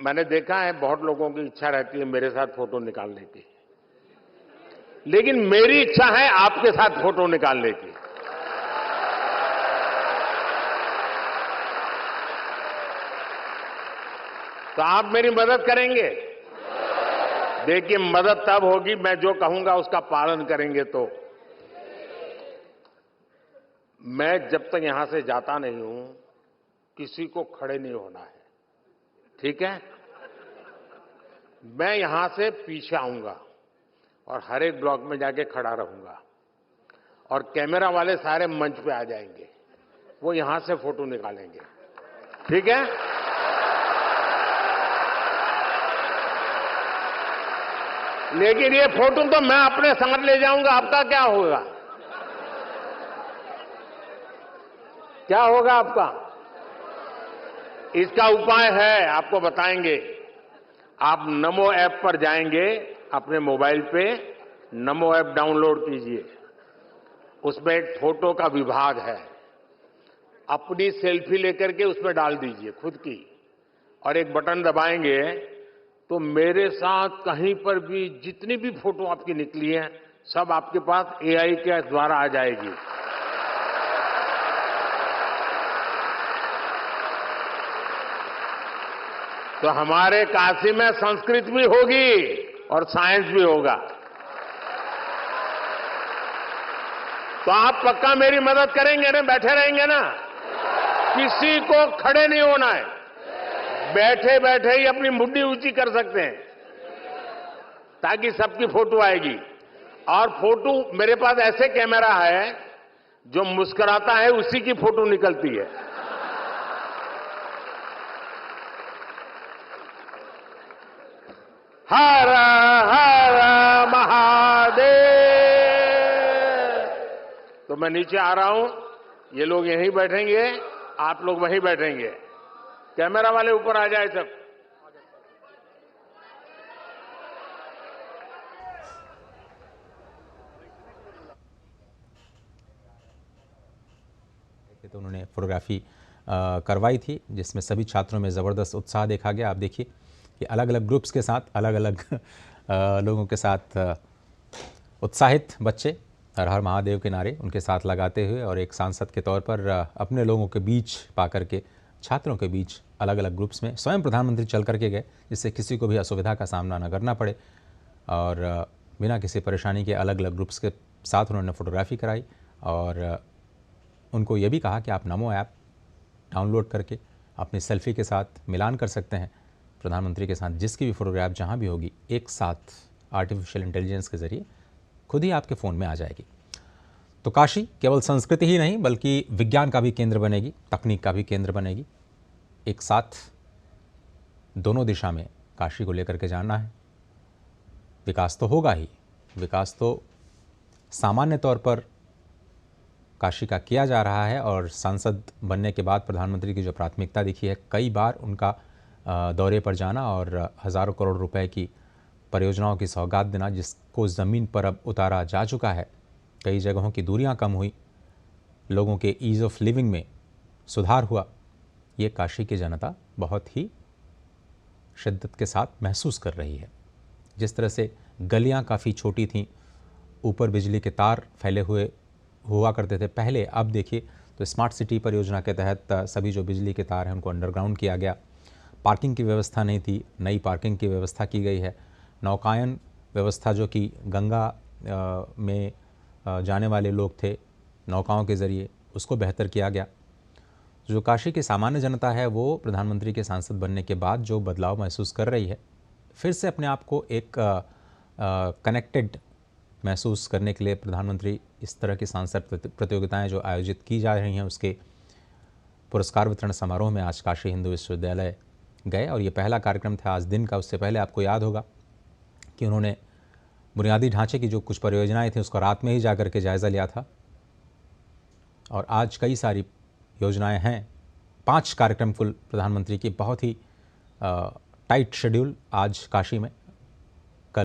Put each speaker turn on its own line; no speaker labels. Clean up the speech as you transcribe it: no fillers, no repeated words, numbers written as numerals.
मैंने देखा है बहुत लोगों की इच्छा रहती है मेरे साथ फोटो निकालने की, लेकिन मेरी इच्छा है आपके साथ फोटो निकालने की। तो आप मेरी मदद करेंगे? देखिए, मदद तब होगी मैं जो कहूंगा उसका पालन करेंगे। तो मैं जब तक यहां से जाता नहीं हूं, किसी को खड़े नहीं होना है, ठीक है? मैं यहां से पीछे आऊंगा और हर एक ब्लॉक में जाके खड़ा रहूंगा और कैमरा वाले सारे मंच पे आ जाएंगे, वो यहां से फोटो निकालेंगे, ठीक है? लेकिन ये फोटो तो मैं अपने साथ ले जाऊंगा, आपका क्या होगा? क्या होगा आपका? इसका उपाय है, आपको बताएंगे। आप नमो ऐप पर जाएंगे, अपने मोबाइल पे नमो ऐप डाउनलोड कीजिए। उसमें एक फोटो का विभाग है, अपनी सेल्फी लेकर के उसमें डाल दीजिए खुद की, और एक बटन दबाएंगे तो मेरे साथ कहीं पर भी जितनी भी फोटो आपकी निकली है सब आपके पास एआई के द्वारा आ जाएगी। तो हमारे काशी में संस्कृत भी होगी और साइंस भी होगा। तो आप पक्का मेरी मदद करेंगे ना? बैठे रहेंगे ना? किसी को खड़े नहीं होना है, बैठे बैठे ही अपनी मुट्ठी ऊंची कर सकते हैं ताकि सबकी फोटो आएगी। और फोटो मेरे पास ऐसे कैमरा है जो मुस्कुराता है उसी की फोटो निकलती है। हर हर महादेव। तो मैं नीचे आ रहा हूं, ये लोग यहीं बैठेंगे, आप लोग वहीं बैठेंगे, कैमरा वाले ऊपर आ जाए सब।
तो उन्होंने फोटोग्राफी करवाई थी जिसमें सभी छात्रों में ज़बरदस्त उत्साह देखा गया। आप देखिए कि अलग अलग ग्रुप्स के साथ अलग अलग लोगों के साथ उत्साहित बच्चे हर हर महादेव के नारे उनके साथ लगाते हुए और एक सांसद के तौर पर अपने लोगों के बीच पा करके छात्रों के बीच अलग अलग ग्रुप्स में स्वयं प्रधानमंत्री चल करके गए, जिससे किसी को भी असुविधा का सामना न करना पड़े और बिना किसी परेशानी के अलग अलग ग्रुप्स के साथ उन्होंने फोटोग्राफी कराई। और उनको ये भी कहा कि आप नमो ऐप डाउनलोड करके अपनी सेल्फी के साथ मिलान कर सकते हैं प्रधानमंत्री के साथ। जिसकी भी फोटोग्राफ जहाँ भी होगी एक साथ आर्टिफिशियल इंटेलिजेंस के ज़रिए खुद ही आपके फ़ोन में आ जाएगी। तो काशी केवल संस्कृति ही नहीं बल्कि विज्ञान का भी केंद्र बनेगी, तकनीक का भी केंद्र बनेगी। एक साथ दोनों दिशा में काशी को लेकर के जाना है। विकास तो होगा ही, विकास तो सामान्य तौर पर काशी का किया जा रहा है और सांसद बनने के बाद प्रधानमंत्री की जो प्राथमिकता दिखी है, कई बार उनका दौरे पर जाना और हज़ारों करोड़ रुपए की परियोजनाओं की सौगात देना, जिसको ज़मीन पर अब उतारा जा चुका है। कई जगहों की दूरियां कम हुई, लोगों के ईज़ ऑफ लिविंग में सुधार हुआ। ये काशी की जनता बहुत ही शिद्दत के साथ महसूस कर रही है। जिस तरह से गलियां काफ़ी छोटी थीं, ऊपर बिजली के तार फैले हुए हुआ करते थे पहले, अब देखिए तो स्मार्ट सिटी परियोजना के तहत सभी जो बिजली के तार हैं उनको अंडरग्राउंड किया गया। पार्किंग की व्यवस्था नहीं थी, नई पार्किंग की व्यवस्था की गई है। नौकायन व्यवस्था जो कि गंगा में जाने वाले लोग थे नौकाओं के ज़रिए, उसको बेहतर किया गया। जो काशी की सामान्य जनता है वो प्रधानमंत्री के सांसद बनने के बाद जो बदलाव महसूस कर रही है, फिर से अपने आप को एक कनेक्टेड महसूस करने के लिए प्रधानमंत्री इस तरह की सांसद प्रतियोगिताएं जो आयोजित की जा रही हैं उसके पुरस्कार वितरण समारोह में आज काशी हिंदू विश्वविद्यालय गए और ये पहला कार्यक्रम था आज दिन का। उससे पहले आपको याद होगा कि उन्होंने बुनियादी ढांचे की जो कुछ परियोजनाएं थी उसको रात में ही जाकर के जायज़ा लिया था और आज कई सारी योजनाएं हैं। 5 कार्यक्रम कुल प्रधानमंत्री की, बहुत ही टाइट शेड्यूल आज काशी में।